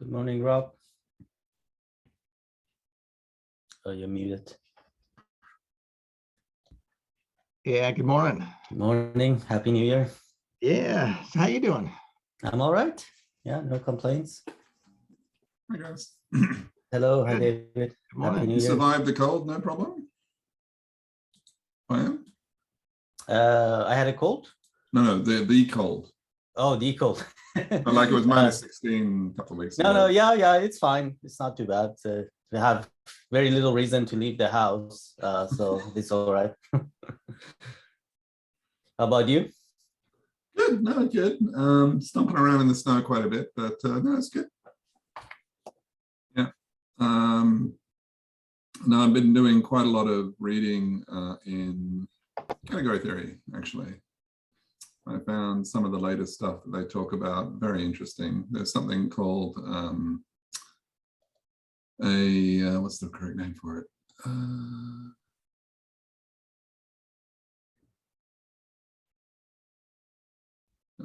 Good morning, Rob. Oh, you're muted. Yeah, good morning. Good morning. Happy New Year. Yeah, how you doing? I'm all right. Yeah, no complaints. Hi guys. Hello, hi Good. David. Good Happy morning. New You Year. survived the cold, no problem? I am? I had a cold. No, the cold. Oh, the cold. But like it was minus 16 a couple of weeks ago. No, yeah, it's fine. It's not too bad. We have very little reason to leave the house, so it's all right. How about you? Good, no, good. Stomping around in the snow quite a bit, but no, it's good. Yeah. No, I've been doing quite a lot of reading in category theory, actually. I found some of the latest stuff that they talk about very interesting. There's something called what's the correct name for it?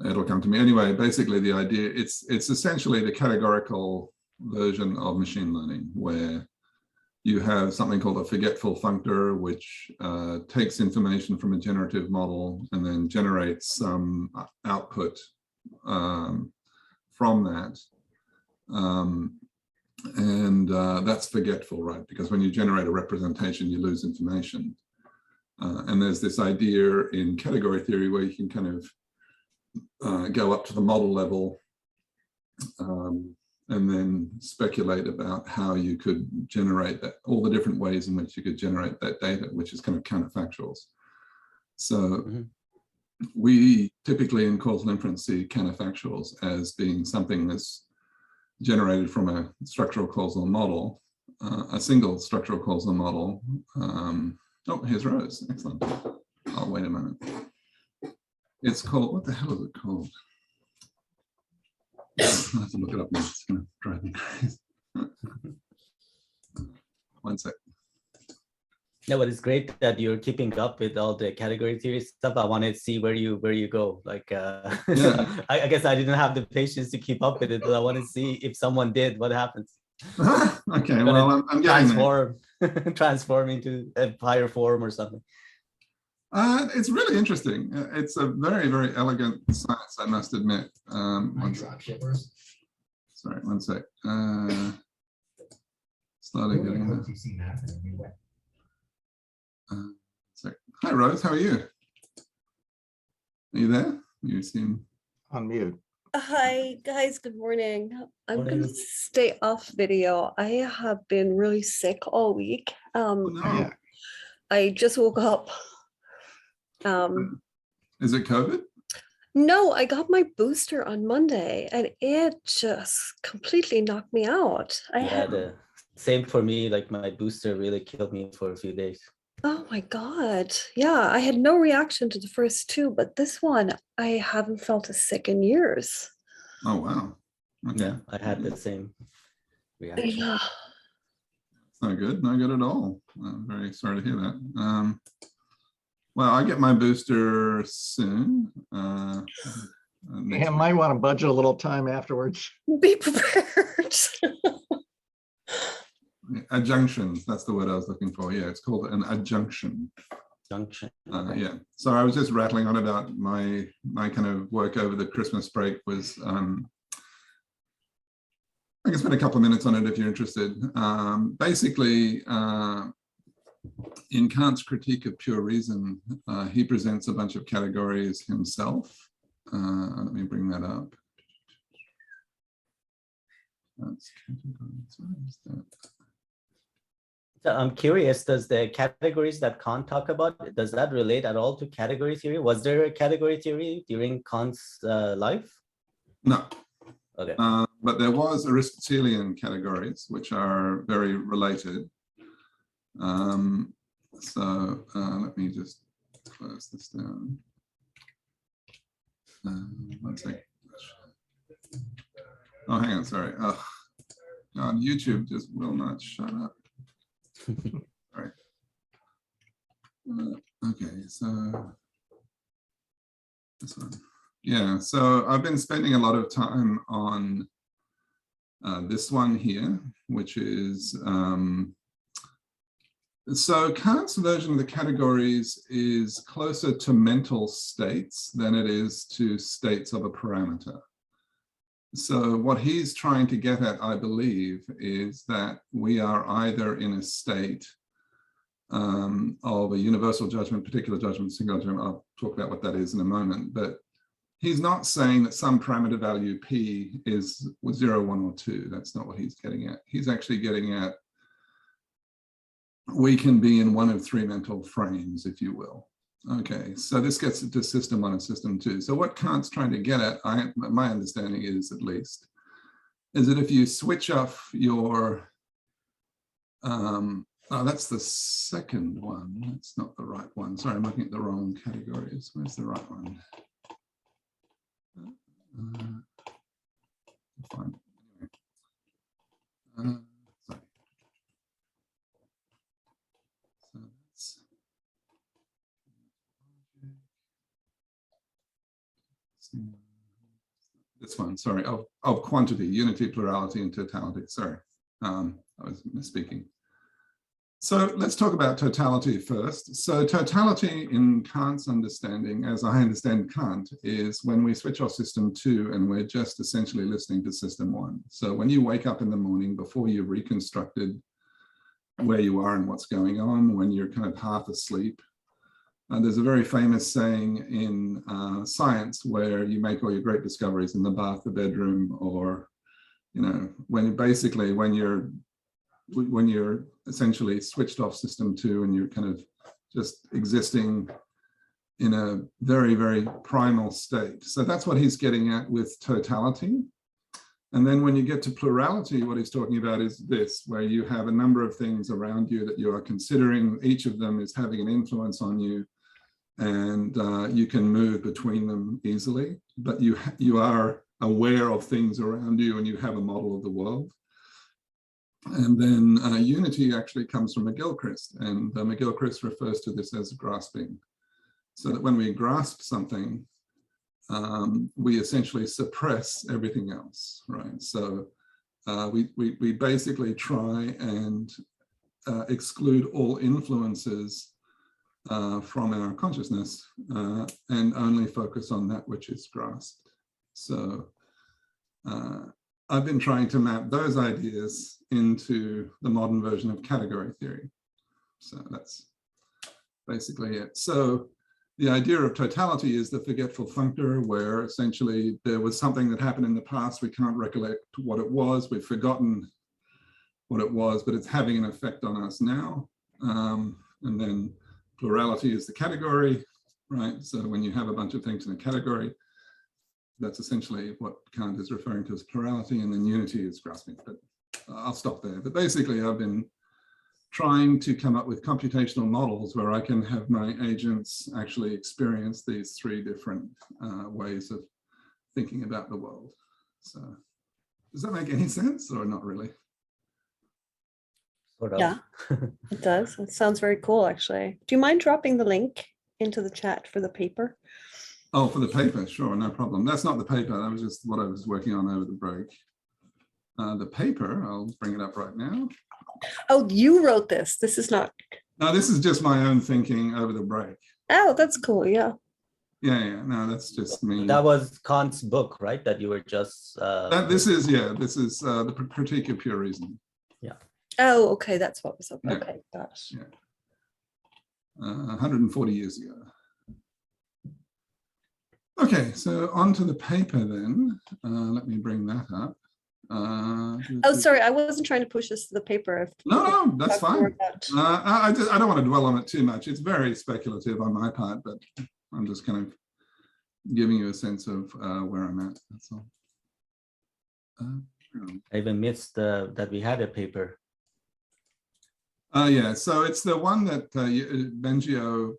It'll come to me anyway. Basically, the idea it's essentially the categorical version of machine learning, where you have something called a forgetful functor, which takes information from a generative model and then generates some output from that. That's forgetful, right? Because when you generate a representation, you lose information. And there's this idea in category theory where you can kind of go up to the model level and then speculate about how you could generate that, all the different ways in which you could generate that data, which is kind of counterfactuals. So we typically in causal inference see counterfactuals as being something that's generated from a structural causal model, a single structural causal model. Oh, here's Rose, excellent. Oh, wait a minute. It's called, what the hell is it called? I have to look it up now. It's going to drive me crazy. 1 sec. No, but it's great that you're keeping up with all the category theory stuff. I wanted to see where you go. Like, Yeah. I guess I didn't have the patience to keep up with it, but I want to see if someone did, what happens. Okay, well, I'm getting transform into a higher form or something. It's really interesting. It's a very, very elegant science, I must admit. Sorry, 1 sec. Slowly getting there. Hi, Rose. How are you? Are you there? You seem On mute. Hi guys, good morning. I'm Morning. gonna stay off video. I have been really sick all week. no. Yeah. I just woke up. Is it COVID? No, I got my booster on Monday and it just completely knocked me out. Yeah, the same for me. Like my booster really killed me for a few days. Oh my God. Yeah, I had no reaction to the first two, but this one, I haven't felt as sick in years. Oh, wow. Okay. Yeah, I had the same reaction. Yeah. It's not good. Not good at all. I'm very sorry to hear that. Well, I get my booster soon. Yeah, might want to budget a little time afterwards. Be prepared. Adjunctions, that's the word I was looking for. Yeah, it's called an adjunction. Junction. Yeah, so I was just rattling on about my kind of work over the Christmas break was, I can spend a couple of minutes on it if you're interested. Basically, in Kant's critique of pure reason, he presents a bunch of categories himself. Let me bring that up. That's categories. What is that? So I'm curious, does the categories that Kant talk about, does that relate at all to category theory? Was there a category theory during Kant's life? No. Okay. But there was Aristotelian categories, which are very related. So let me just close this down. 1 second. Oh, hang on, sorry. Oh, God, YouTube just will not shut up. All right. Okay, so this one. Yeah, so I've been spending a lot of time on this one here, which is, so Kant's version of the categories is closer to mental states than it is to states of a parameter. So what he's trying to get at, I believe, is that we are either in a state of a universal judgment, particular judgment, single judgment. I'll talk about what that is in a moment, but he's not saying that some parameter value P is 0, 1, or 2. That's not what he's getting at. He's actually getting at, we can be in one of 3 mental frames, if you will. Okay, so this gets into system 1 and system 2. So what Kant's trying to get at, my understanding is at least, is that if you switch off your, oh, that's the second one. That's not the right one. Sorry, I'm looking at the wrong categories. Where's the right one? Fine. Sorry. So that's this one. Sorry, of quantity, unity, plurality, and totality. Sorry, I was misspeaking. So let's talk about totality first. So totality in Kant's understanding, as I understand Kant, is when we switch off system 2 and we're just essentially listening to system 1. So when you wake up in the morning before you've reconstructed where you are and what's going on, when you're kind of half asleep, there's a very famous saying in science where you make all your great discoveries in the bath, the bedroom, or, you know, when basically when you're essentially switched off system 2 and you're kind of just existing in a very, very primal state. So that's what he's getting at with totality. And then when you get to plurality, what he's talking about is this, where you have a number of things around you that you are considering. Each of them is having an influence on you, and you can move between them easily, but you are aware of things around you and you have a model of the world. And then unity actually comes from McGilchrist, and McGilchrist refers to this as grasping. So that when we grasp something, we essentially suppress everything else, right? So we basically try and exclude all influences from our consciousness and only focus on that which is grasped. So I've been trying to map those ideas into the modern version of category theory. So that's basically it. So the idea of totality is the forgetful functor, where essentially there was something that happened in the past, we can't recollect what it was, we've forgotten what it was, but it's having an effect on us now. And then plurality is the category, right? So when you have a bunch of things in a category, that's essentially what Kant is referring to as plurality, and then unity is grasping. But I'll stop there. But basically, I've been trying to come up with computational models where I can have my agents actually experience these 3 different ways of thinking about the world. So does that make any sense or not really? Sort of. Yeah, it does. It sounds very cool, actually. Do you mind dropping the link into the chat for the paper? Oh, for the paper, sure, no problem. That's not the paper. That was just what I was working on over the break. The paper, I'll bring it up right now. Oh, you wrote this. This is not. No, this is just my own thinking over the break. Oh, that's cool. Yeah. Yeah, no, that's just me. That was Kant's book, right? That you were just. This is the Critique of Pure Reason. Yeah. Oh, okay. That's what was up. Yeah. Okay, gosh. Yeah. 140 years ago. Okay, so on to the paper then. Let me bring that up. Oh, sorry, I wasn't trying to push this to the paper. No, that's fine. I don't want to dwell on it too much. It's very speculative on my part, but I'm just kind of giving you a sense of where I'm at. That's all. I even missed that we had a paper. Yeah, so it's the one that Bengio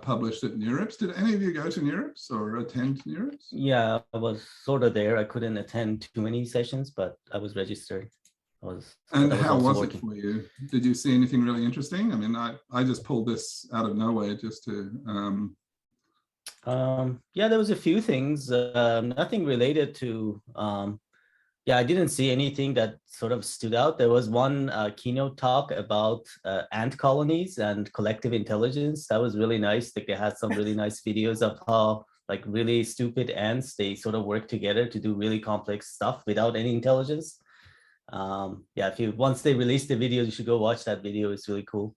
published at NeurIPS. Did any of you go to NeurIPS or attend NeurIPS? Yeah, I was sort of there. I couldn't attend too many sessions, but I was registered. And how was it for you? Did you see anything really interesting? I mean, I just pulled this out of nowhere just to. Yeah, there was a few things. Nothing related to Yeah, I didn't see anything that sort of stood out. There was one keynote talk about ant colonies and collective intelligence. That was really nice. Like they had some really nice videos of how like really stupid ants, they sort of work together to do really complex stuff without any intelligence. Yeah, if you once they release the video, you should go watch that video. It's really cool.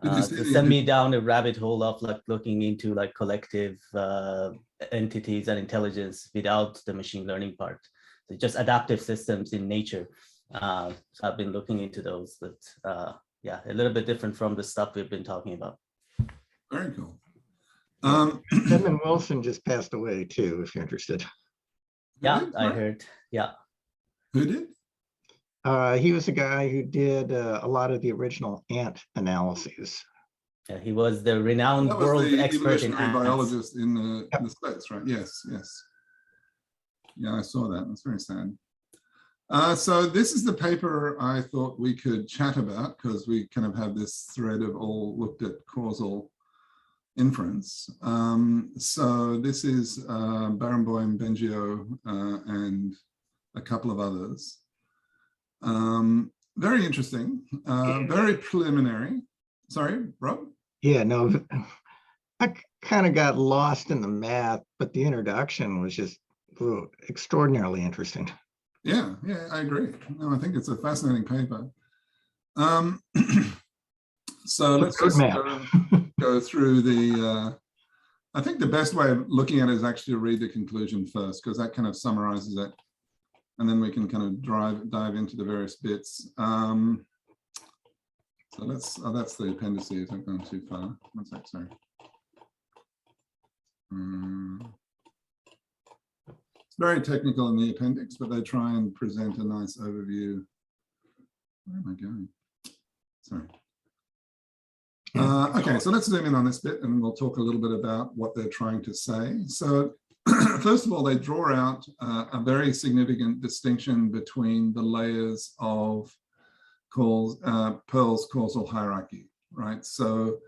To send me down a rabbit hole of like looking into like collective entities and intelligence without the machine learning part. So just adaptive systems in nature. So I've been looking into those, but yeah, a little bit different from the stuff we've been talking about. Very cool. Edmund Wilson just passed away too, if you're interested. Yeah, I heard. Yeah. Who did? He was a guy who did a lot of the original ant analyses. Yeah, he was the renowned world expert in ants. Biologist in the States, right? Yes, yes. Yeah, I saw that. That's very sad. So this is the paper I thought we could chat about because we kind of have this thread of all looked at causal inference. So this is Barenboim, Bengio, and a couple of others. Very interesting, very preliminary. Sorry, Rob? Yeah, no, I kind of got lost in the math, but the introduction was just extraordinarily interesting. Yeah, yeah, I agree. No, I think it's a fascinating paper. So let's just go through the, I think the best way of looking at it is actually to read the conclusion first, because that kind of summarizes it. And then we can kind of dive into the various bits. So let's, oh, that's the appendices. I've gone too far. One sec, sorry. It's very technical in the appendix, but they try and present a nice overview. Where am I going? Sorry. Okay, so let's zoom in on this bit and we'll talk a little bit about what they're trying to say. So first of all, they draw out a very significant distinction between the layers of Pearl's causal hierarchy, right? So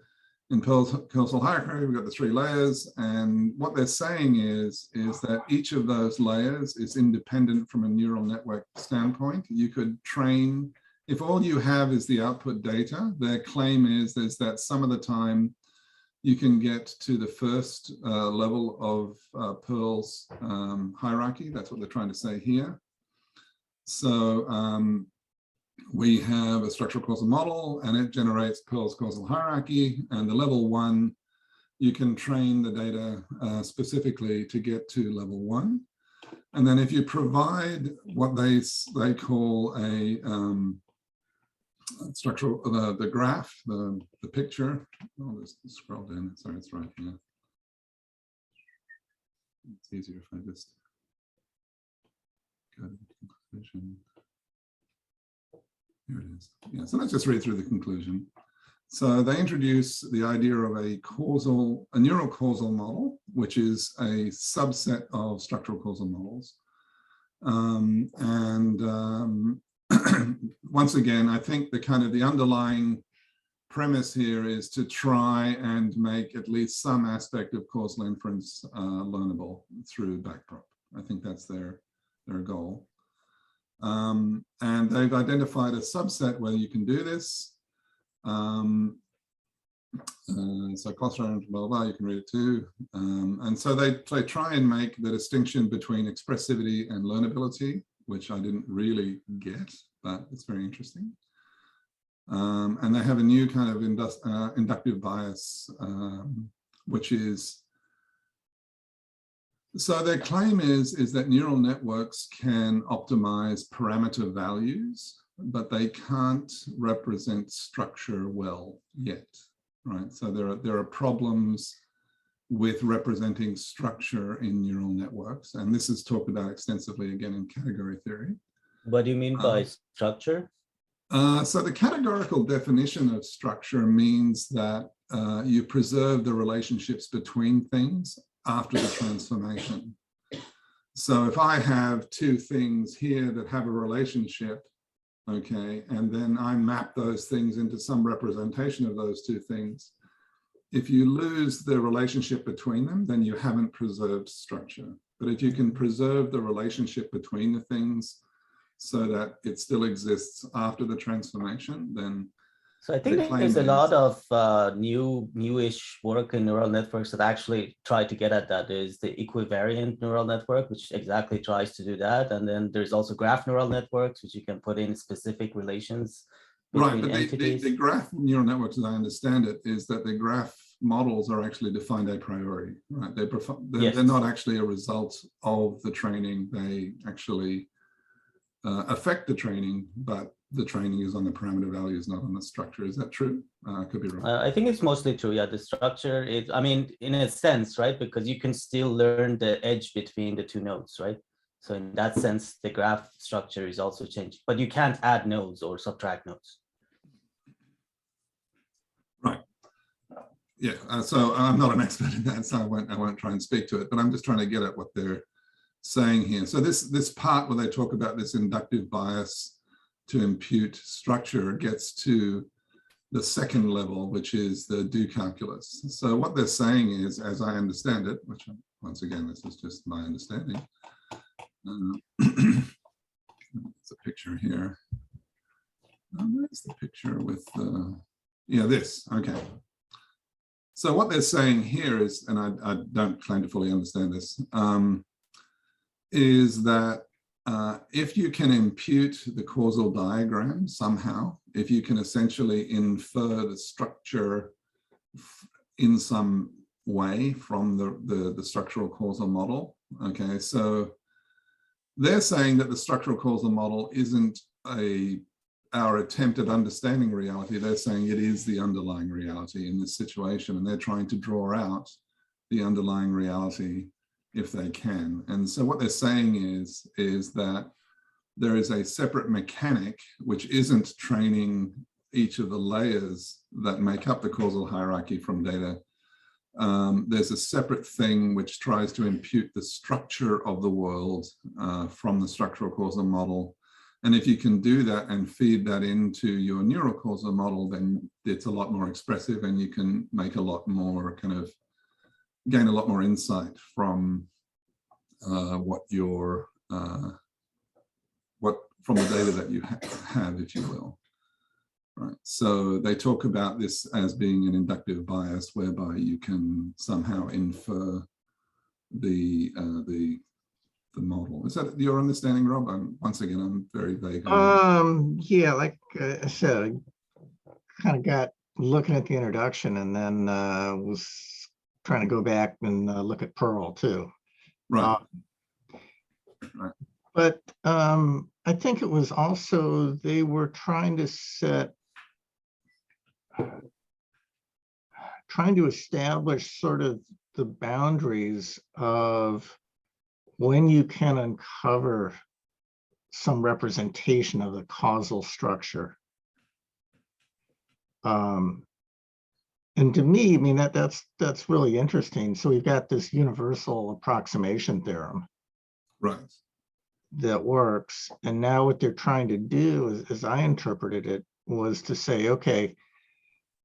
in Pearl's causal hierarchy, we've got the 3 layers, and what they're saying is that each of those layers is independent from a neural network standpoint. You could train, if all you have is the output data, their claim is that some of the time you can get to the first level of Pearl's hierarchy. That's what they're trying to say here. So we have a structural causal model and it generates Pearl's causal hierarchy, and the level 1, you can train the data specifically to get to level 1. And then if you provide what they call a structural, the graph, the picture, I'll just scroll down, sorry, it's right here. It's easier if I just go to the conclusion. Here it is. Yeah, so let's just read through the conclusion. So they introduce the idea of a neural causal model, which is a subset of structural causal models. Once again, I think the underlying premise here is to try and make at least some aspect of causal inference learnable through backprop. I think that's their goal. And they've identified a subset where you can do this. So cluster and blah, blah, you can read it too. And so they try and make the distinction between expressivity and learnability, which I didn't really get, but it's very interesting. And they have a new kind of inductive bias, which is, so their claim is that neural networks can optimize parameter values, but they can't represent structure well yet, right? So there are problems with representing structure in neural networks, and this is talked about extensively again in category theory. What do you mean by structure? So the categorical definition of structure means that you preserve the relationships between things after the transformation. So if I have 2 things here that have a relationship, okay, and then I map those things into some representation of those 2 things, if you lose the relationship between them, then you haven't preserved structure. But if you can preserve the relationship between the things, so that it still exists after the transformation, then So I think the claim there's a is- lot of newish work in neural networks that actually try to get at that. There's the equivariant neural network, which exactly tries to do that. And then there's also graph neural networks, which you can put in specific relations right, between but entities. the graph neural networks, as I understand it, is that the graph models are actually defined a priori, right? They're Yes. not actually a result of the training. They actually affect the training, but the training is on the parameter values, not on the structure. Is that true? I could be wrong. I think it's mostly true. Yeah, the structure is, I mean, in a sense, right? Because you can still learn the edge between the two nodes, right? So in that sense, the graph structure is also changed, but you can't add nodes or subtract nodes. Right. Yeah. So I'm not an expert in that, so I won't try and speak to it. But I'm just trying to get at what they're saying here. So this part where they talk about this inductive bias to impute structure gets to the second level, which is the do calculus. So what they're saying is, as I understand it, which once again, this is just my understanding. There's a picture here. Where's the picture with yeah, this, okay. So what they're saying here is, and I don't claim to fully understand this, is that if you can impute the causal diagram somehow, if you can essentially infer the structure in some way from the structural causal model, okay, so they're saying that the structural causal model isn't our attempt at understanding reality. They're saying it is the underlying reality in this situation, and they're trying to draw out the underlying reality if they can. And so what they're saying is that there is a separate mechanic which isn't training each of the layers that make up the causal hierarchy from data. There's a separate thing which tries to impute the structure of the world from the structural causal model. And if you can do that and feed that into your neural causal model, then it's a lot more expressive, and you can make a lot more gain a lot more insight from from the data that you have, if you will. Right. So they talk about this as being an inductive bias, whereby you can somehow infer the model. Is that your understanding, Rob? Once again, I'm very vague. Yeah, like I said, I kind of got looking at the introduction, and then was trying to go back and look at Pearl too. Right. Right. But I think it was also, they were trying to establish sort of the boundaries of when you can uncover some representation of the causal structure. And to me, I mean, that's really interesting. So we've got this universal approximation theorem. Right. That works. And now what they're trying to do, as I interpreted it, was to say, okay,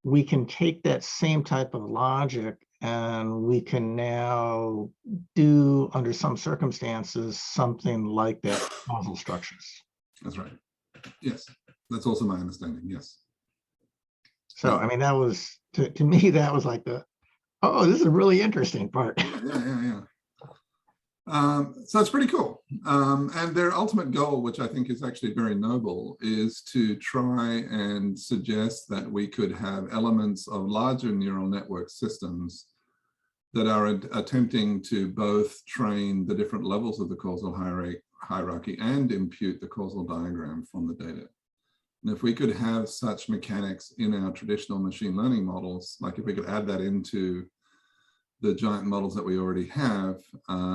we can take that same type of logic and we can now do, under some circumstances, something like that causal structures. That's right. Yes, that's also my understanding. Yes. So, I mean, that was, to me, that was like oh, this is a really interesting part. Yeah. So it's pretty cool. And their ultimate goal, which I think is actually very noble, is to try and suggest that we could have elements of larger neural network systems that are attempting to both train the different levels of the causal hierarchy and impute the causal diagram from the data. And if we could have such mechanics in our traditional machine learning models, like if we could add that into the giant models that we already have,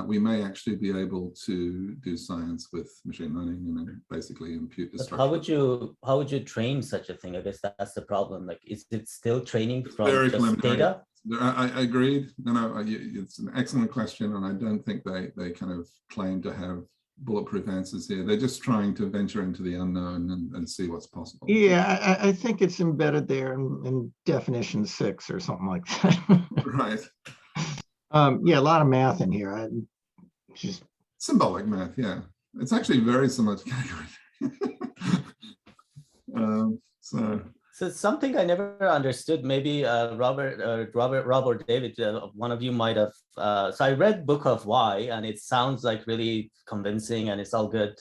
we may actually be able to do science with machine learning and basically impute the structure. How would you train such a thing? I guess that's the problem. Like, is it still training from Very just data? I agreed. No, it's an excellent question, and I don't think they kind of claim to have bulletproof answers here. They're just trying to venture into the unknown and see what's possible. Yeah, I think it's embedded there in definition 6 or something like that. Right. Yeah, a lot of math in here. Just symbolic math, yeah. It's actually very similar to category So something I never understood, maybe Rob or David, one of you might have. So I read Book of Why, and it sounds like really convincing, and it's all good.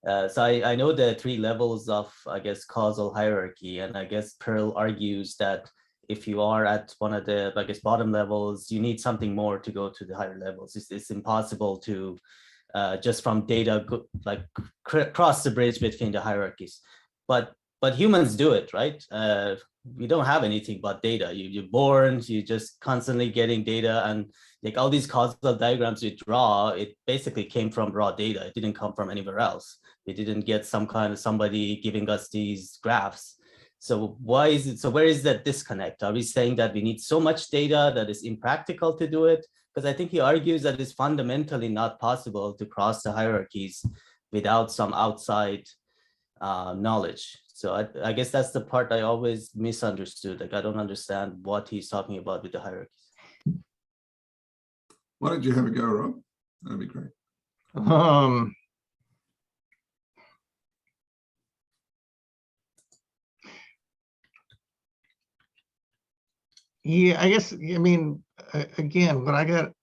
So I know the 3 levels of, I guess, causal hierarchy, and I guess Pearl argues that if you are at one of the, I guess, bottom levels, you need something more to go to the higher levels. It's impossible to just from data cross the bridge between the hierarchies, but humans do it, right? We don't have anything but data. You're born, you just constantly getting data, and like all these causal diagrams we draw, it basically came from raw data. It didn't come from anywhere else. We didn't get some kind of somebody giving us these graphs. So why is it? So where is that disconnect? Are we saying that we need so much data that it's impractical to do it? Because I think he argues that it's fundamentally not possible to cross the hierarchies without some outside knowledge. So I guess that's the part I always misunderstood. Like I don't understand what he's talking about with the hierarchies. Why don't you have a go, Rob? That'd be great. Yeah, I guess, I mean, again, what I got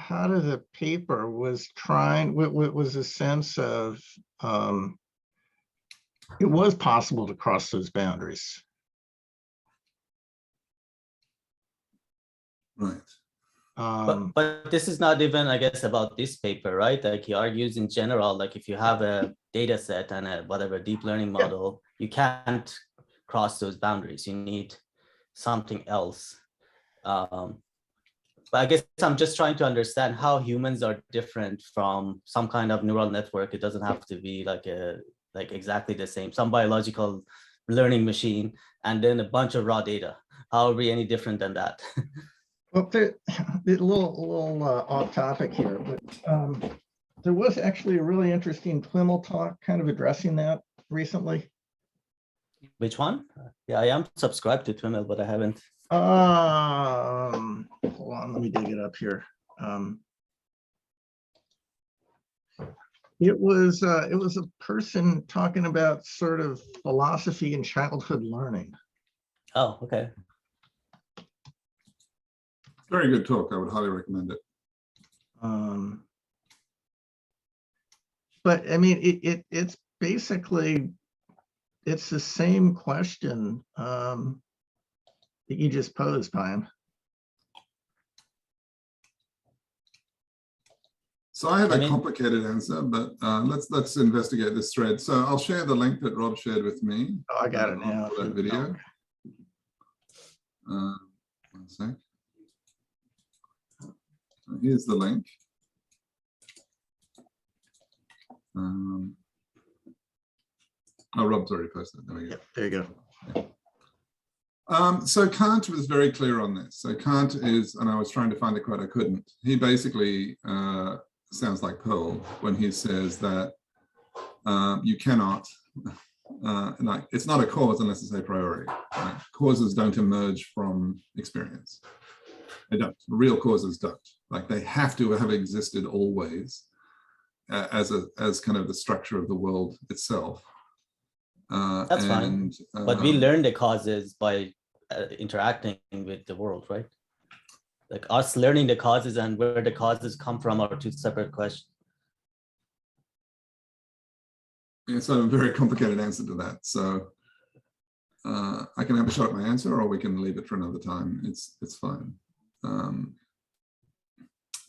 out of the paper was was a sense of, it was possible to cross those boundaries. Right. But this is not even, I guess, about this paper, right? Like he argues in general, like if you have a data set and a whatever deep learning model, you can't cross those boundaries. You need something else. But I guess I'm just trying to understand how humans are different from some kind of neural network. It doesn't have to be like exactly the same, some biological learning machine, and then a bunch of raw data. How are we any different than that? Well, a little off topic here, but there was actually a really interesting TWIML talk kind of addressing that recently. Which one? Yeah, I am subscribed to TWIML, but I haven't. Hold on, let me dig it up here. It was a person talking about sort of philosophy and childhood learning. Oh, okay. Very good talk. I would highly recommend it. But I mean, it's basically, it's the same question that you just posed, Payam. So I have a complicated answer, but let's investigate this thread. So I'll share the link that Rob shared with me. Oh, I got it now. For that video. One sec. So here's the link. Oh, Rob's already posted. There we go. Yep, there you go. So Kant was very clear on this. So Kant is, and I was trying to find the quote, I couldn't. He basically sounds like Pearl when he says that you cannot, like, it's not a cause unless it's a priori. Right? Causes don't emerge from experience. They don't. Real causes don't. Like they have to have existed always as kind of the structure of the world itself. That's fine. But we learn the causes by interacting with the world, right? Like us learning the causes and where the causes come from are two separate questions. It's a very complicated answer to that. So I can have a shot at my answer, or we can leave it for another time. It's fine.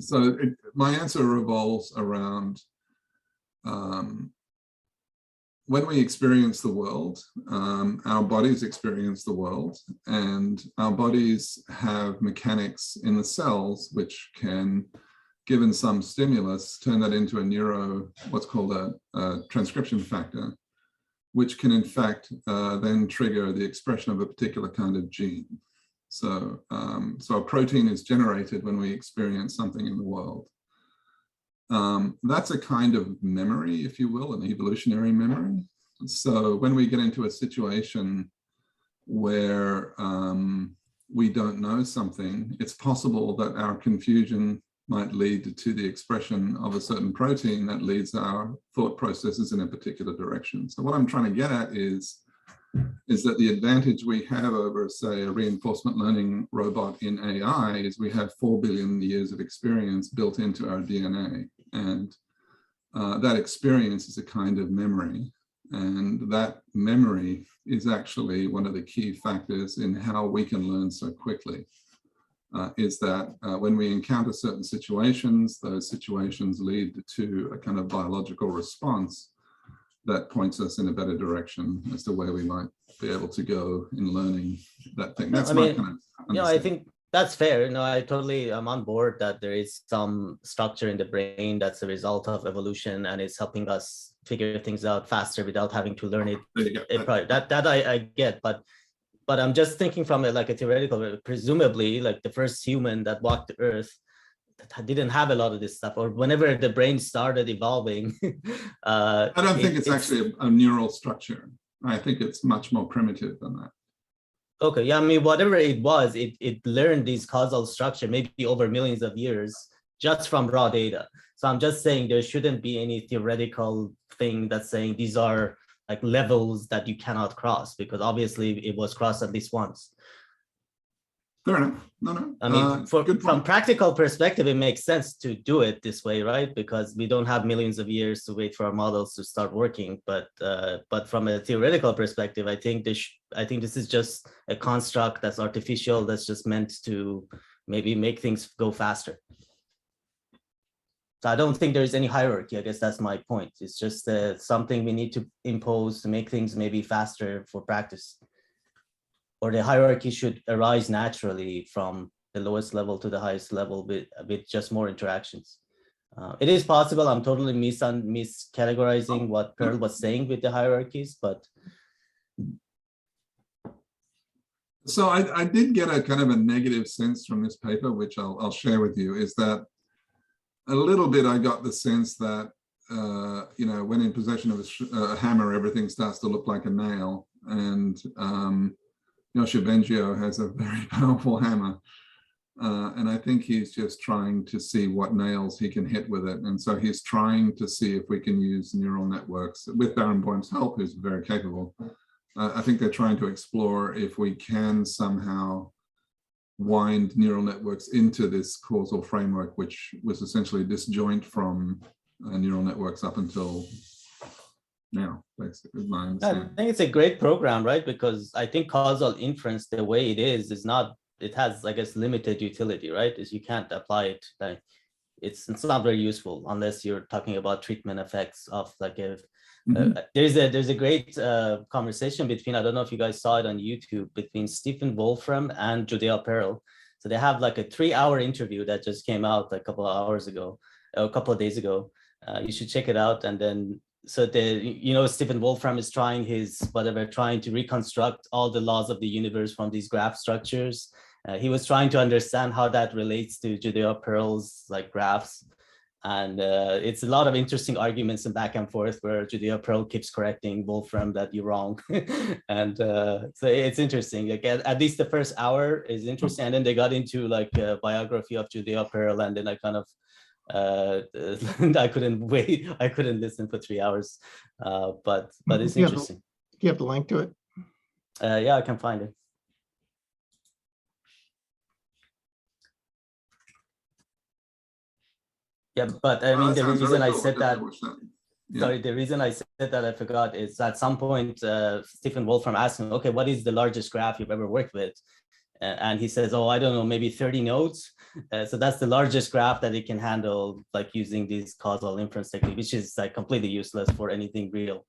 So my answer revolves around when we experience the world, our bodies experience the world, and our bodies have mechanics in the cells which can, given some stimulus, turn that into a what's called a transcription factor, which can in fact then trigger the expression of a particular kind of gene. So, so a protein is generated when we experience something in the world. That's a kind of memory, if you will, an evolutionary memory. So when we get into a situation where we don't know something, it's possible that our confusion might lead to the expression of a certain protein that leads our thought processes in a particular direction. So what I'm trying to get at is that the advantage we have over, say, a reinforcement learning robot in AI is we have 4 billion years of experience built into our DNA. And that experience is a kind of memory. And that memory is actually one of the key factors in how we can learn so quickly. Is that when we encounter certain situations, those situations lead to a kind of biological response that points us in a better direction as to where we might be able to go in learning that thing. That's my kind of I think that's fair. No, I'm on board that there is some structure in the brain that's a result of evolution and it's helping us figure things out faster without having to learn it. That I get, but I'm just thinking from a theoretical, presumably like the first human that walked the earth didn't have a lot of this stuff, or whenever the brain started evolving. I don't think it's actually a neural structure. I think it's much more primitive than that. Okay, yeah, I mean, whatever it was, it learned these causal structure maybe over millions of years just from raw data. So I'm just saying there shouldn't be any theoretical thing that's saying these are like levels that you cannot cross, because obviously it was crossed at least once. Fair enough. No. I mean, from practical perspective, it makes sense to do it this way, right? Because we don't have millions of years to wait for our models to start working. But from a theoretical perspective, I think this is just a construct that's artificial, that's just meant to maybe make things go faster. So I don't think there's any hierarchy. I guess that's my point. It's just something we need to impose to make things maybe faster for practice. Or the hierarchy should arise naturally from the lowest level to the highest level with just more interactions. It is possible I'm totally miscategorizing what Pearl was saying with the hierarchies, but. So I did get a kind of a negative sense from this paper, which I'll share with you, is that a little bit I got the sense that, when in possession of a hammer, everything starts to look like a nail. And Yoshua Bengio has a very powerful hammer. And I think he's just trying to see what nails he can hit with it. And so he's trying to see if we can use neural networks with Barenboim's help, who's very capable. I think they're trying to explore if we can somehow wind neural networks into this causal framework, which was essentially disjoint from neural networks up until now, basically, my understanding. I think it's a great program, right? Because I think causal inference, the way it is not, it has, I guess, limited utility, right? Is you can't apply it. Like, it's not very useful unless you're talking about treatment effects of like a, there's a great conversation between, I don't know if you guys saw it on YouTube, between Stephen Wolfram and Judea Pearl. So they have like a 3-hour interview that just came out a couple of days ago. You should check it out. And then, so Stephen Wolfram is trying to reconstruct all the laws of the universe from these graph structures. He was trying to understand how that relates to Judea Pearl's like graphs. And it's a lot of interesting arguments and back and forth where Judea Pearl keeps correcting Wolfram that you're wrong. And so it's interesting. Like at least the first hour is interesting. And then they got into like a biography of Judea Pearl, and then I kind of I couldn't listen for 3 hours, but it's interesting. Do you have the link to it? Yeah, I can find it. Yeah, but I mean, the reason I said that, sorry, the reason I said that, I forgot, is at some point Stephen Wolfram asked him, okay, what is the largest graph you've ever worked with? And he says, oh, I don't know, maybe 30 nodes. So that's the largest graph that it can handle, like using this causal inference technique, which is like completely useless for anything real.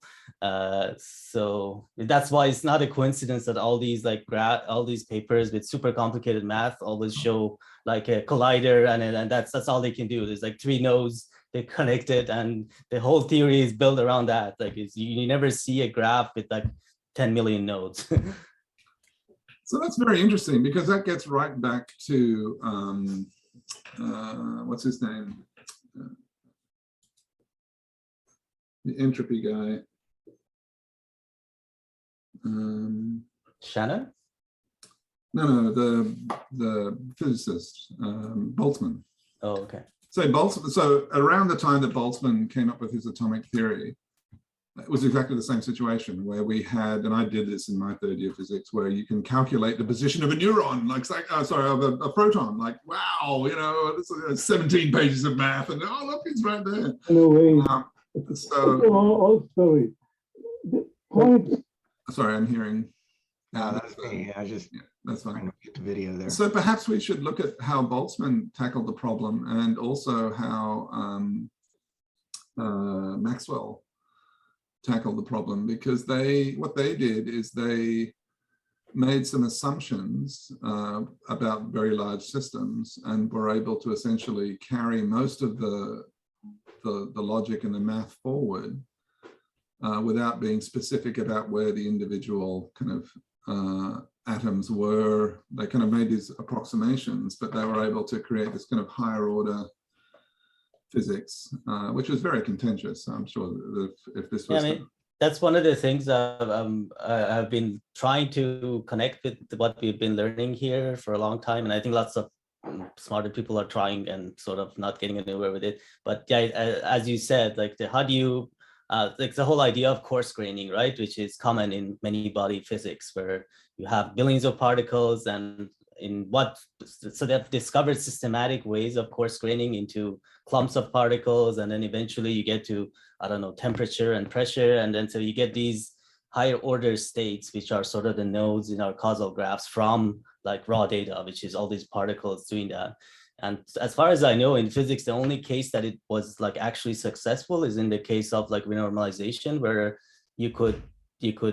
So that's why it's not a coincidence that all these all these papers with super complicated math always show like a collider, and that's all they can do. There's like 3 nodes, they're connected, and the whole theory is built around that. Like you never see a graph with like 10 million nodes. So that's very interesting, because that gets right back to what's his name? The entropy guy. Shannon? No, the physicist, Boltzmann. Oh, okay. So around the time that Boltzmann came up with his atomic theory, it was exactly the same situation where we had, and I did this in my third year physics, where you can calculate the position of a neuron, like, of a proton, like, wow, you know, it's 17 pages of math, and oh, look, it's right there. No way. Sorry. The point. Sorry, I'm hearing. No, that's me. I just that's fine. trying to get the video there. So perhaps we should look at how Boltzmann tackled the problem, and also how Maxwell tackled the problem, because what they did is they made some assumptions about very large systems, and were able to essentially carry most of the logic and the math forward without being specific about where the individual kind of atoms were. They kind of made these approximations, but they were able to create this kind of higher order physics, which was very contentious. I'm sure that if this was... Yeah, I mean, that's one of the things I've been trying to connect with what we've been learning here for a long time. And I think lots of smarter people are trying and sort of not getting anywhere with it. But yeah, as you said, like how do you, like the whole idea of coarse graining, right? Which is common in many body physics, where you have billions of particles, and so they've discovered systematic ways of coarse graining into clumps of particles, and then eventually you get to, I don't know, temperature and pressure, and then so you get these higher order states, which are sort of the nodes in our causal graphs from like raw data, which is all these particles doing that. And as far as I know, in physics, the only case that it was like actually successful is in the case of like renormalization, where you could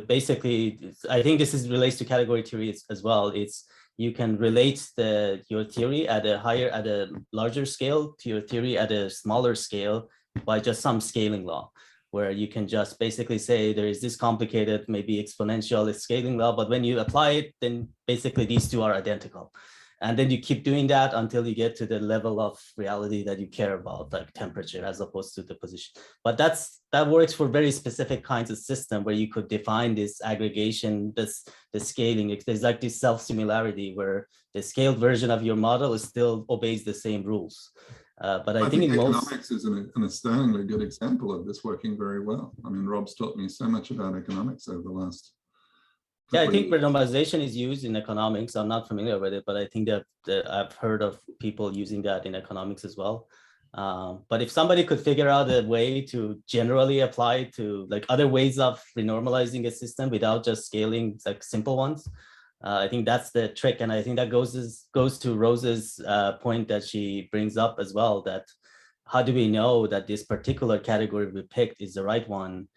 basically, I think this relates to category theory as well. It's you can relate your theory at a larger scale to your theory at a smaller scale by just some scaling law, where you can just basically say there is this complicated, maybe exponential scaling law, but when you apply it, then basically these two are identical. And then you keep doing that until you get to the level of reality that you care about, like temperature, as opposed to the position. But that works for very specific kinds of system where you could define this aggregation, the scaling. There's like this self-similarity where the scaled version of your model still obeys the same rules. But I think in economics is an astoundingly good example of this working very well. I mean, Rob's taught me so much about economics over the last. Yeah, I think renormalization is used in economics. I'm not familiar with it, but I think that I've heard of people using that in economics as well. But if somebody could figure out a way to generally apply it to like other ways of renormalizing a system without just scaling like simple ones, I think that's the trick. And I think that goes to Rose's point that she brings up as well, that how do we know that this particular category we picked is the right one?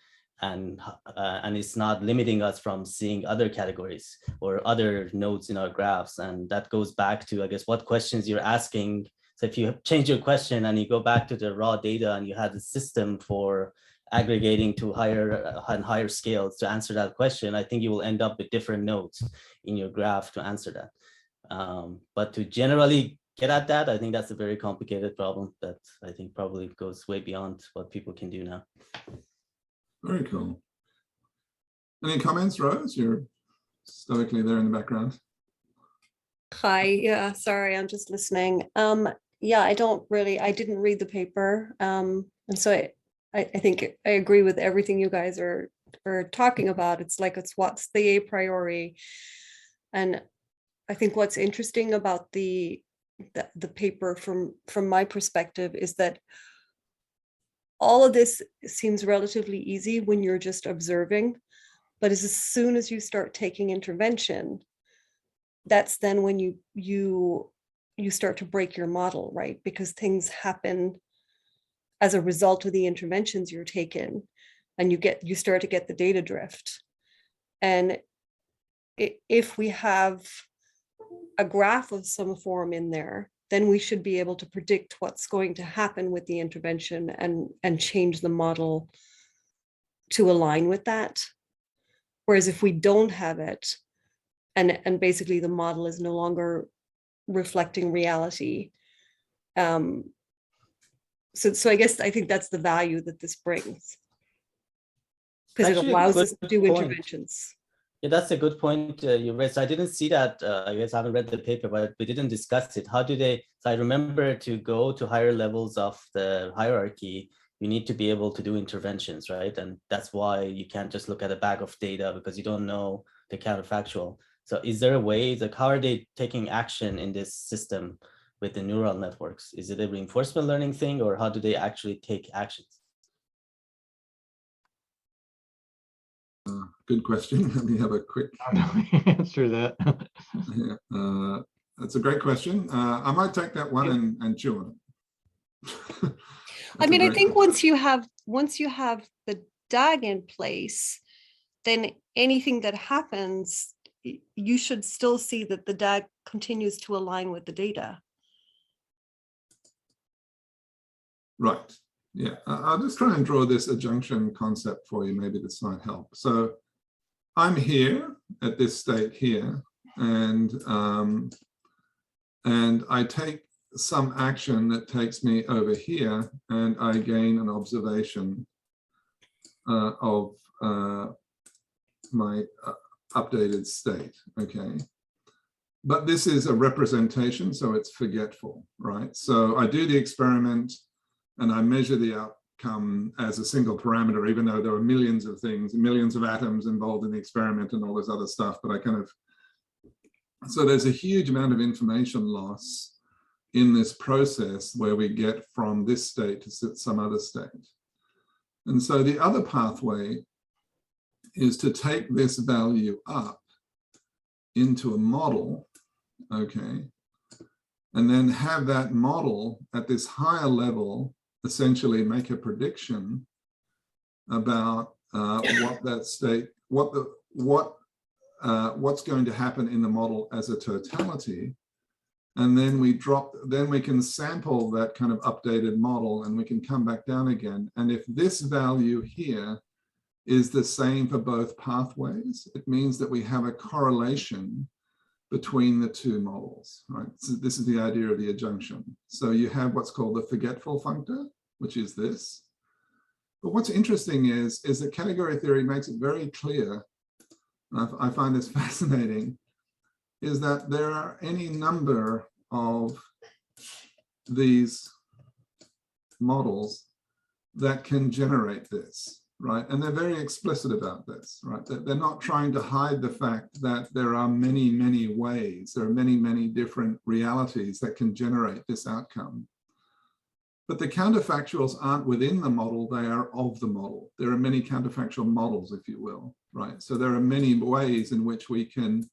And it's not limiting us from seeing other categories or other nodes in our graphs. And that goes back to, I guess, what questions you're asking. So if you change your question and you go back to the raw data and you had a system for aggregating to higher and higher scales to answer that question, I think you will end up with different nodes in your graph to answer that. But to generally get at that, I think that's a very complicated problem that I think probably goes way beyond what people can do now. Very cool. Any comments, Rose? You're stoically there in the background. Hi, yeah, sorry, I'm just listening. Yeah, I didn't read the paper. And so I think I agree with everything you guys are talking about. It's like, what's the a priori? And I think what's interesting about the paper from my perspective is that all of this seems relatively easy when you're just observing, but as soon as you start taking intervention, that's then when you start to break your model, right? Because things happen as a result of the interventions you're taking, and you start to get the data drift. And if we have a graph of some form in there, then we should be able to predict what's going to happen with the intervention and change the model to align with that. Whereas if we don't have it, and basically the model is no longer reflecting reality. So I think that's the value that this brings, because it allows us to do interventions. Yeah, that's a good point you raised. I didn't see that. I guess I haven't read the paper, but we didn't discuss it. How do they? So I remember to go to higher levels of the hierarchy, you need to be able to do interventions, right? And that's why you can't just look at a bag of data because you don't know the counterfactual. So is there a way, like, how are they taking action in this system with the neural networks? Is it a reinforcement learning thing, or how do they actually take actions? Good question. Let me have a quick answer that. Yeah, that's a great question. I might take that one and chew on it. I mean, I think once you have the DAG in place, then anything that happens, you should still see that the DAG continues to align with the data. Right. Yeah, I'll just try and draw this adjunction concept for you. Maybe this might help. So I'm here at this state here, and I take some action that takes me over here, and I gain an observation of my updated state. Okay. But this is a representation, so it's forgetful, right? So I do the experiment and I measure the outcome as a single parameter, even though there are millions of things, millions of atoms involved in the experiment and all this other stuff, but I kind of, so there's a huge amount of information loss in this process where we get from this state to some other state. And so the other pathway is to take this value up into a model, okay, and then have that model at this higher level essentially make a prediction about what that state, what's going to happen in the model as a totality. And then we can sample that kind of updated model and we can come back down again. And if this value here is the same for both pathways, it means that we have a correlation between the two models, right? So this is the idea of the adjunction. So you have what's called the forgetful functor, which is this. But what's interesting is that category theory makes it very clear, and I find this fascinating, is that there are any number of these models that can generate this, right? And they're very explicit about this, right? They're not trying to hide the fact that there are many, many ways, there are many, many different realities that can generate this outcome. But the counterfactuals aren't within the model, they are of the model. There are many counterfactual models, if you will, right? So there are many ways in which we can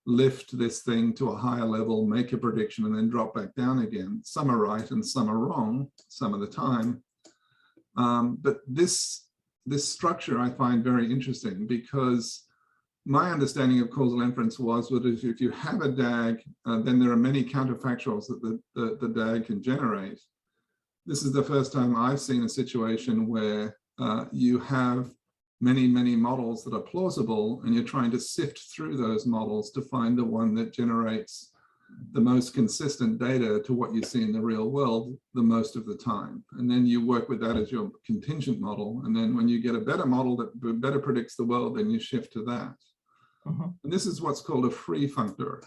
lift this thing to a higher level, make a prediction, and then drop back down again. Some are right and some are wrong some of the time. But this structure I find very interesting, because my understanding of causal inference was that if you have a DAG, then there are many counterfactuals that the DAG can generate. This is the first time I've seen a situation where you have many, many models that are plausible, and you're trying to sift through those models to find the one that generates the most consistent data to what you see in the real world the most of the time. And then you work with that as your contingent model. And then when you get a better model that better predicts the world, then you shift to that. And this is what's called a free functor,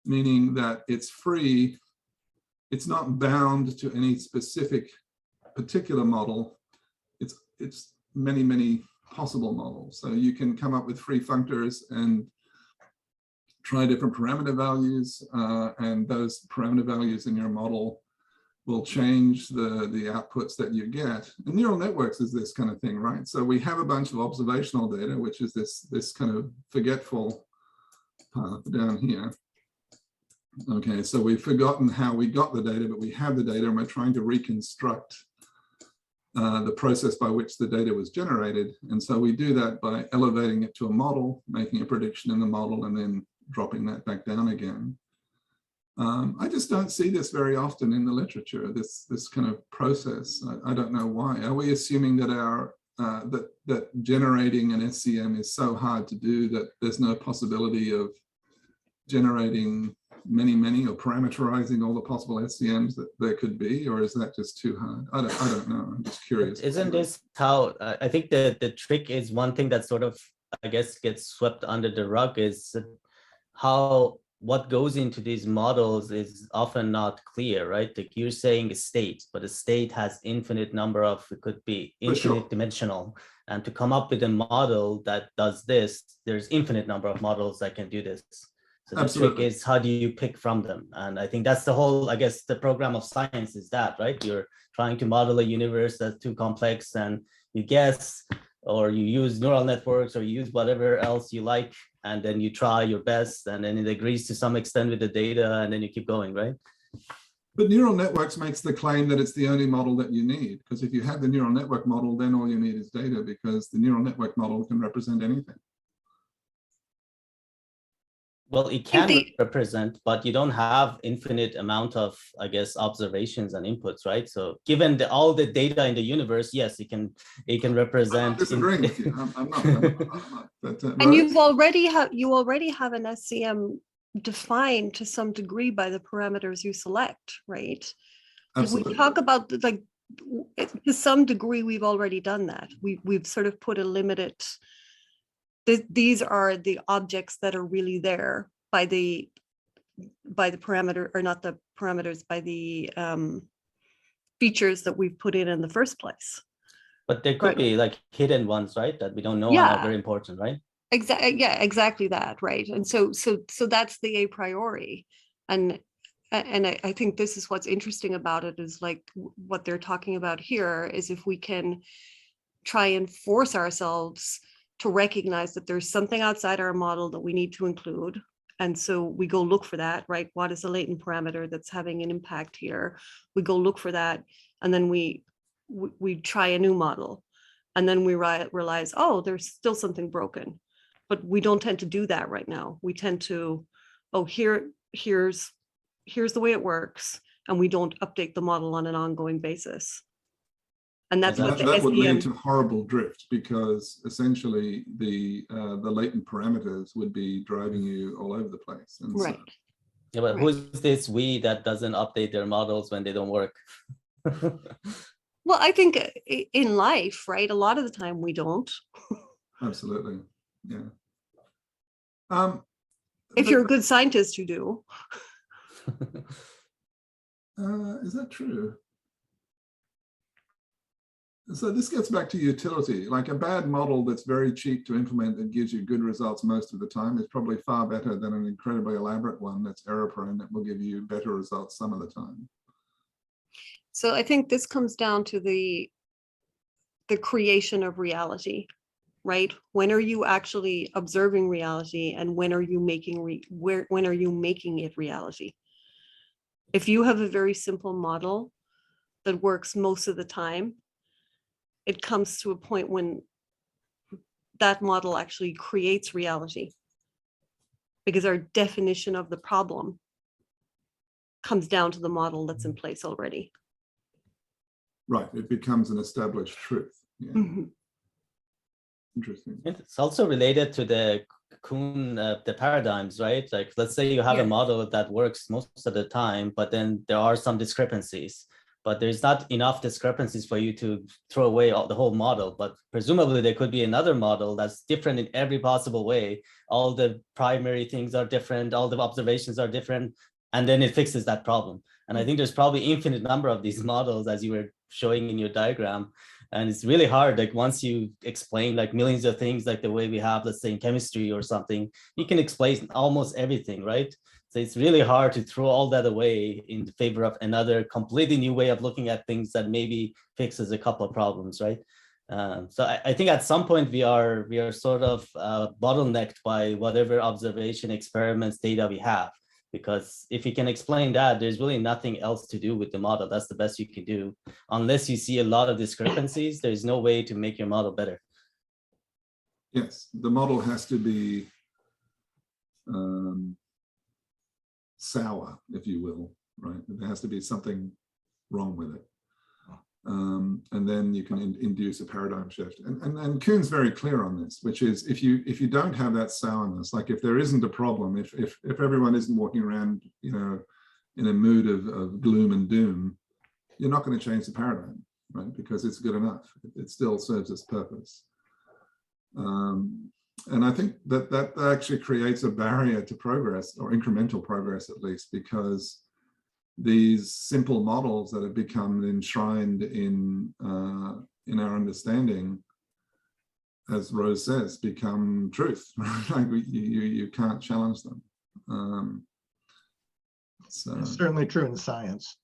meaning that it's free. It's not bound to any specific particular model. It's many, many possible models. So you can come up with free functors and try different parameter values, and those parameter values in your model will change the outputs that you get. And neural networks is this kind of thing, right? So we have a bunch of observational data, which is this kind of forgetful path down here. Okay, so we've forgotten how we got the data, but we have the data and we're trying to reconstruct the process by which the data was generated. And so we do that by elevating it to a model, making a prediction in the model, and then dropping that back down again. I just don't see this very often in the literature, this kind of process. I don't know why. Are we assuming that that generating an SCM is so hard to do that there's no possibility of generating many or parameterizing all the possible SCMs that there could be, or is that just too hard? I don't know. I'm just curious. Isn't this how I think the trick is one thing that sort of I guess gets swept under the rug is what goes into these models is often not clear, right? Like you're saying a state, but a state has infinite number of, it could be infinite dimensional. And to come up with a model that does this, there's infinite number of models that can do this. So the trick is, how do you pick from them? And I think that's the whole, I guess, the program of science is that, right? You're trying to model a universe that's too complex, and you guess, or you use neural networks, or you use whatever else you like, and then you try your best, and then it agrees to some extent with the data, and then you keep going, right? But neural networks makes the claim that it's the only model that you need, because if you have the neural network model, then all you need is data, because the neural network model can represent anything. Well, it can represent, but you don't have infinite amount of, I guess, observations and inputs, right? So given all the data in the universe, yes, it can represent. I'm not disagreeing with you. I'm not. But, and you already have an SCM defined to some degree by the parameters you select, right? Absolutely. We talk about, like, to some degree we've already done that. We've sort of put a limited. These are the objects that are really there by the parameter, or not the parameters, by the features that we've put in the first place. But there could be like hidden ones, right? That we don't know and are very important, right? Exactly. Yeah, exactly that, right? And so that's the a priori, and I think this is what's interesting about it, is like what they're talking about here is if we can try and force ourselves to recognize that there's something outside our model that we need to include. And so we go look for that, right? What is the latent parameter that's having an impact here? We go look for that. And then we try a new model. And then we realize, oh, there's still something broken. But we don't tend to do that right now. We tend to, oh, here's the way it works. And we don't update the model on an ongoing basis. And that's what that would lead to horrible drift, because essentially the latent parameters would be driving you all over the place. And right. So, yeah, but who's this we that doesn't update their models when they don't work? Well, I think in life, right, a lot of the time we don't. Absolutely, yeah. If you're a good scientist, you do. Is that true? So this gets back to utility. Like a bad model that's very cheap to implement that gives you good results most of the time is probably far better than an incredibly elaborate one that's error prone that will give you better results some of the time. So I think this comes down to the creation of reality, right? When are you actually observing reality, and when are you making when are you making it reality? If you have a very simple model that works most of the time, it comes to a point when that model actually creates reality, because our definition of the problem comes down to the model that's in place already. Right, it becomes an established truth. Yeah. Mm-hmm. Interesting. It's also related to the Kuhn, the paradigms, right? Like, let's say you have a model that works most of the time, but then there are some discrepancies. But there's not enough discrepancies for you to throw away the whole model. But presumably there could be another model that's different in every possible way. All the primary things are different, all the observations are different, and then it fixes that problem. And I think there's probably infinite number of these models, as you were showing in your diagram. And it's really hard, like once you explain like millions of things, like the way we have, let's say in chemistry or something, you can explain almost everything, right? So it's really hard to throw all that away in favor of another completely new way of looking at things that maybe fixes a couple of problems, right? So I think at some point we are sort of bottlenecked by whatever observation, experiments, data we have. Because if you can explain that, there's really nothing else to do with the model. That's the best you can do. Unless you see a lot of discrepancies, there's no way to make your model better. Yes, the model has to be sour, if you will, right? There has to be something wrong with it. And then you can induce a paradigm shift. And Kuhn's very clear on this, which is if you don't have that sourness, like if there isn't a problem, if everyone isn't walking around, you know, in a mood of gloom and doom, you're not going to change the paradigm, right? Because it's good enough. It still serves its purpose. And I think that that actually creates a barrier to progress, or incremental progress at least, because these simple models that have become enshrined in our understanding, as Rose says, become truth. Like you can't challenge them. So It's certainly true in science.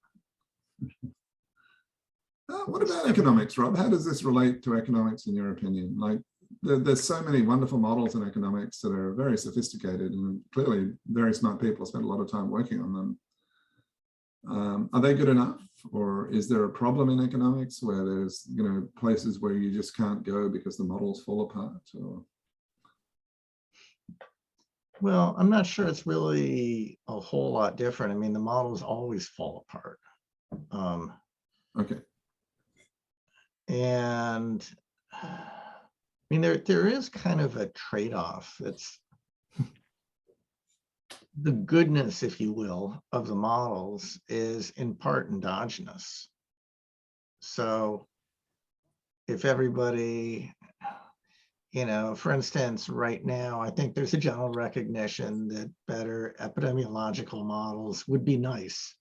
what about economics, Rob? How does this relate to economics in your opinion? Like there's so many wonderful models in economics that are very sophisticated, and clearly very smart people spend a lot of time working on them. Are they good enough, or is there a problem in economics where there's, you know, places where you just can't go because the models fall apart? Or Well, I'm not sure it's really a whole lot different. I mean, the models always fall apart. okay, And I mean, there is kind of a trade-off. It's the goodness, if you will, of the models is in part endogenous. So if everybody, you know, for instance, right now, I think there's a general recognition that better epidemiological models would be nice.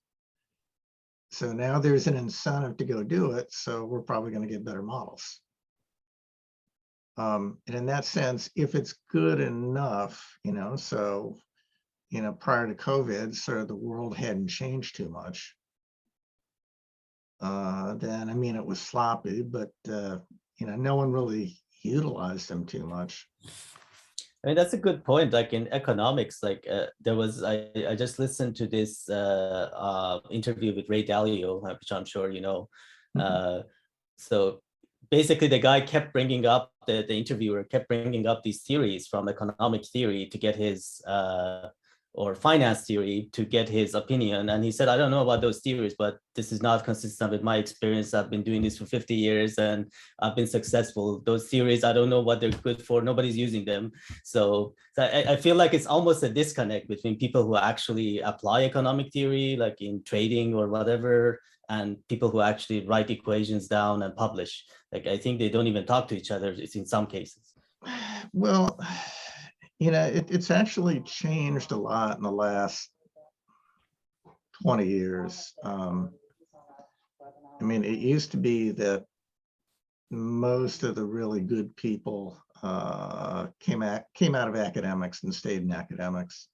So now there's an incentive to go do it. So we're probably going to get better models. And in that sense, if it's good enough, you know, so, you know, prior to COVID, sort of the world hadn't changed too much. Then, I mean, it was sloppy, but, you know, no one really utilized them too much. I mean, that's a good point. Like in economics, like there was, I just listened to this interview with Ray Dalio, which I'm sure you know. So basically the guy kept bringing up, the interviewer kept bringing up these theories from economic theory to get his, or finance theory to get his opinion. And he said, I don't know about those theories, but this is not consistent with my experience. I've been doing this for 50 years and I've been successful. Those theories, I don't know what they're good for. Nobody's using them. So I feel like it's almost a disconnect between people who actually apply economic theory, like in trading or whatever, and people who actually write equations down and publish. Like, I think they don't even talk to each other in some cases. Well, you know, it's actually changed a lot in the last 20 years. I mean, it used to be that most of the really good people came out of academics and stayed in academics.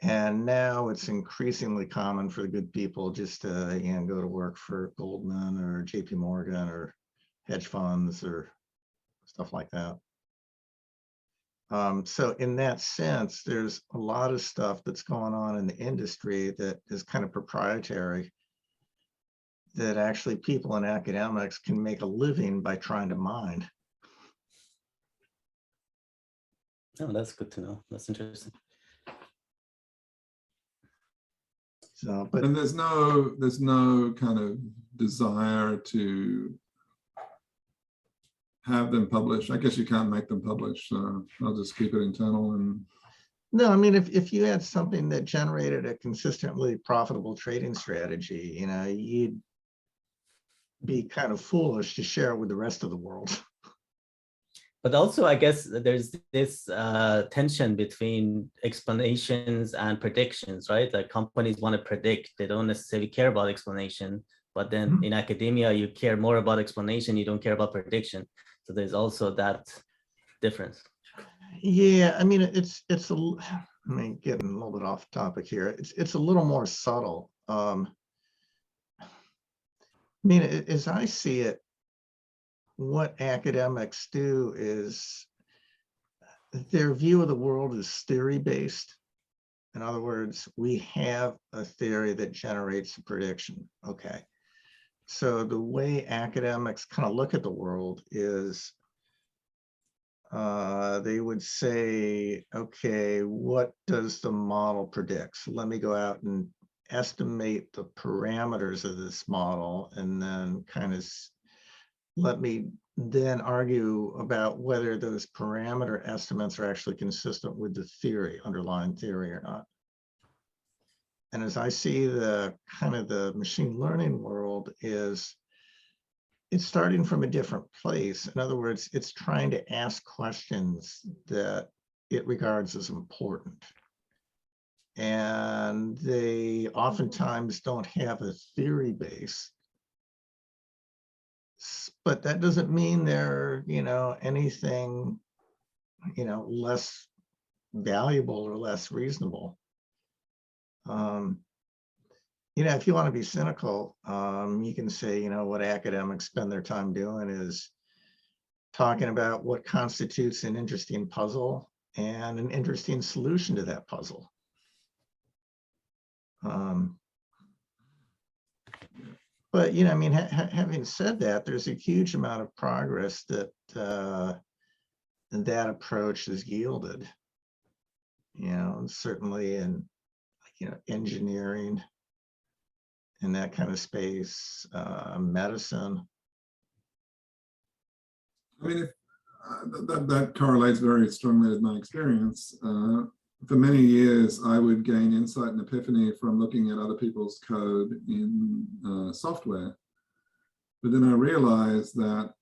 And now it's increasingly common for the good people just to, you know, go to work for Goldman or JP Morgan or hedge funds or stuff like that. So in that sense, there's a lot of stuff that's going on in the industry that is kind of proprietary, that actually people in academics can make a living by trying to mine. Oh, that's good to know. That's interesting. So, but and there's no kind of desire to have them published. I guess you can't make them publish, so I'll just keep it internal. And no, I mean, if you had something that generated a consistently profitable trading strategy, you know, you'd be kind of foolish to share it with the rest of the world. But also, I guess there's this tension between explanations and predictions, right? Like companies want to predict, they don't necessarily care about explanation. But then in academia, you care more about explanation, you don't care about prediction. So there's also that difference. Yeah, I mean, it's a, I mean, getting a little bit off topic here. It's a little more subtle. I mean, as I see it, what academics do is their view of the world is theory-based. In other words, we have a theory that generates a prediction. Okay. So the way academics kind of look at the world is they would say, okay, what does the model predict? So let me go out and estimate the parameters of this model, and then kind of let me then argue about whether those parameter estimates are actually consistent with the theory, underlying theory or not. And as I see the kind of the machine learning world is it's starting from a different place. In other words, it's trying to ask questions that it regards as important. And they oftentimes don't have a theory base. But that doesn't mean they're, anything, less valuable or less reasonable. If you want to be cynical, you can say, what academics spend their time doing is talking about what constitutes an interesting puzzle and an interesting solution to that puzzle. But, having said that, there's a huge amount of progress that that approach has yielded, certainly in, engineering in that kind of space, medicine. I mean, that correlates very strongly with my experience. For many years, I would gain insight and epiphany from looking at other people's code in software. But then I realized that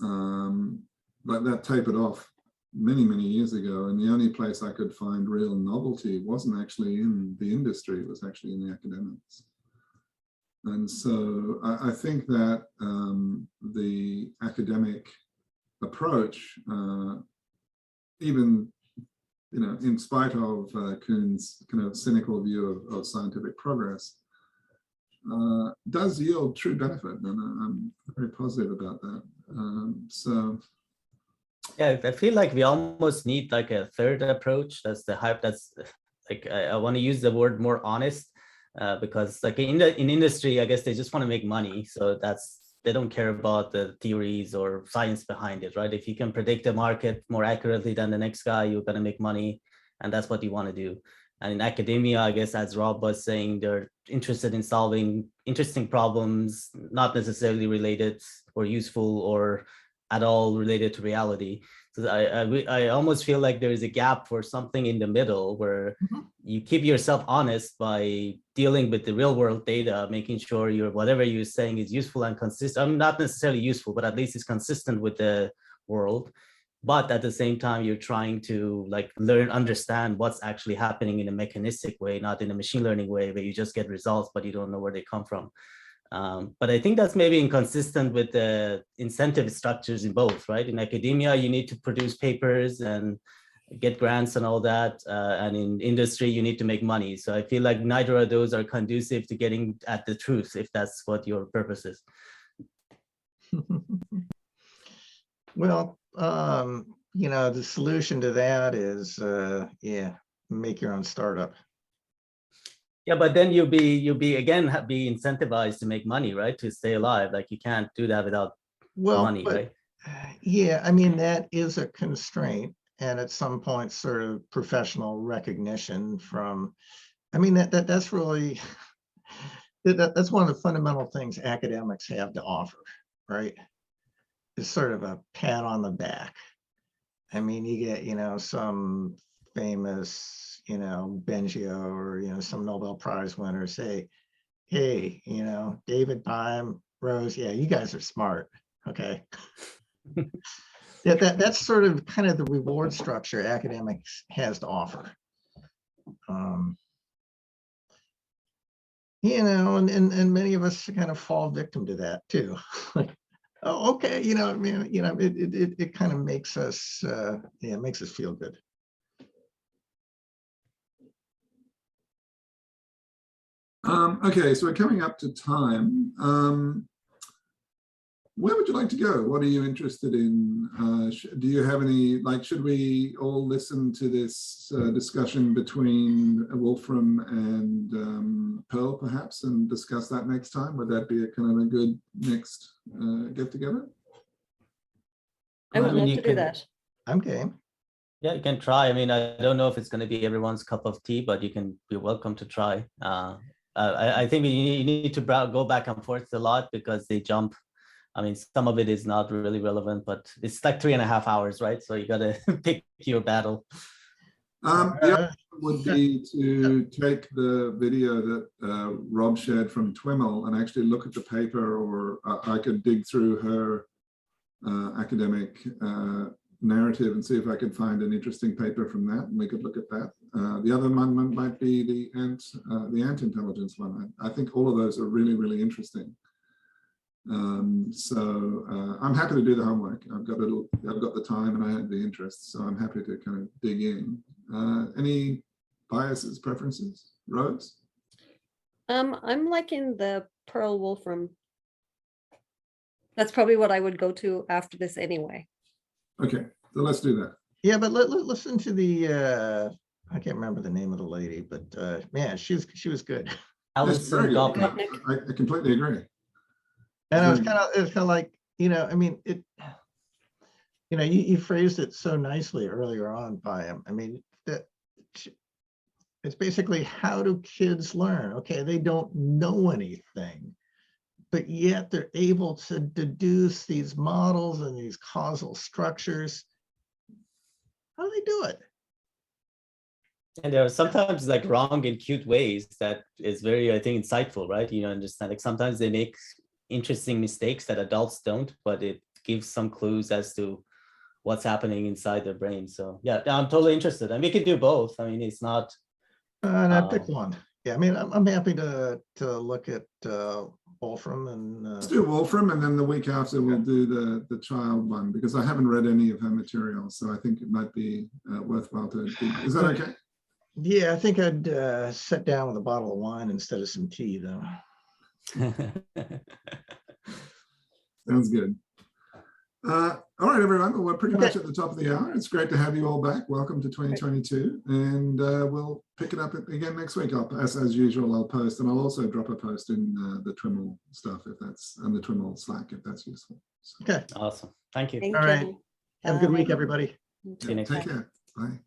that tapered off many, many years ago. And the only place I could find real novelty wasn't actually in the industry, it was actually in the academics. And so I think that the academic approach, even in spite of Kuhn's kind of cynical view of scientific progress, does yield true benefit, and I'm very positive about that. So, yeah, I feel like we almost need like a third approach. That's the hype. That's like I want to use the word more honest, because like in industry, I guess they just want to make money. So they don't care about the theories or science behind it, right? If you can predict the market more accurately than the next guy, you're going to make money, and that's what you want to do. And in academia, I guess, as Rob was saying, they're interested in solving interesting problems, not necessarily related or useful or at all related to reality. So I almost feel like there is a gap for something in the middle where you keep yourself honest by dealing with the real world data, making sure whatever you're saying is useful and consistent. I mean, not necessarily useful, but at least it's consistent with the world. But at the same time, you're trying to like understand what's actually happening in a mechanistic way, not in a machine learning way where you just get results, but you don't know where they come from. But I think that's maybe inconsistent with the incentive structures in both, right? In academia, you need to produce papers and get grants and all that. And in industry, you need to make money. So I feel like neither of those are conducive to getting at the truth, if that's what your purpose is. Well, the solution to that is, make your own startup. Yeah, but then you'll be incentivized to make money, right? To stay alive. Like you can't do that without money, right? Yeah, I mean, that is a constraint. And at some point, sort of professional recognition from, I mean, that's really, that's one of the fundamental things academics have to offer, right? It's sort of a pat on the back. I mean, you get, some famous, Bengio or, some Nobel Prize winner say, hey, David, Pime, Rose, yeah, you guys are smart, okay? Yeah, that's sort of kind of the reward structure academics has to offer. And many of us kind of fall victim to that too. Like, oh, okay, I mean, it kind of makes us, it makes us feel good. Okay, so we're coming up to time. Where would you like to go? What are you interested in? Do you have any, should we all listen to this discussion between Wolfram and Pearl perhaps and discuss that next time? Would that be a kind of a good next get together? I would love to do that. I'm game. Yeah, you can try. I mean, I don't know if it's going to be everyone's cup of tea, but you're welcome to try. I think you need to go back and forth a lot because they jump. I mean, some of it is not really relevant, but it's like 3.5 hours, right? So you got to pick your battle. The other would be to take the video that Rob shared from TWIML and actually look at the paper, or I could dig through her academic narrative and see if I could find an interesting paper from that, and we could look at that. The other one might be the ant intelligence one. I think all of those are really, really interesting. So I'm happy to do the homework. I've got the time and I have the interest, so I'm happy to kind of dig in. Any biases, preferences, Rose? I'm liking the Pearl Wolfram. That's probably what I would go to after this anyway. Okay, so let's do that. Yeah, but listen to the I can't remember the name of the lady, but man, she was good. Alison Gopnik. I completely agree. And it was kind of like, I mean, you phrased it so nicely earlier on by him. I mean, it's basically, how do kids learn? Okay, they don't know anything, but yet they're able to deduce these models and these causal structures. How do they do it? And there are sometimes like wrong in cute ways that is very, I think, insightful, right? Understand, like sometimes they make interesting mistakes that adults don't, but it gives some clues as to what's happening inside their brain. So yeah, I'm totally interested. And we can do both. I mean, it's not. And I picked one. Yeah, I mean, I'm happy to look at Wolfram and. Let's do Wolfram, and then the week after we'll do the child one, because I haven't read any of her material, so I think it might be worthwhile to do. Is that okay? Yeah, I think I'd sit down with a bottle of wine instead of some tea, though. Sounds good. All right, everyone. Well, we're pretty much at the top of the hour. It's great to have you all back. Welcome to 2022, and we'll pick it up again next week. As usual, I'll post, and I'll also drop a post in the TWIML stuff if that's, and the TWIML Slack if that's useful. So, Okay. Awesome. Thank you. Thank All right. you. Have a good Bye. week, everybody. See you next take time. care. Bye.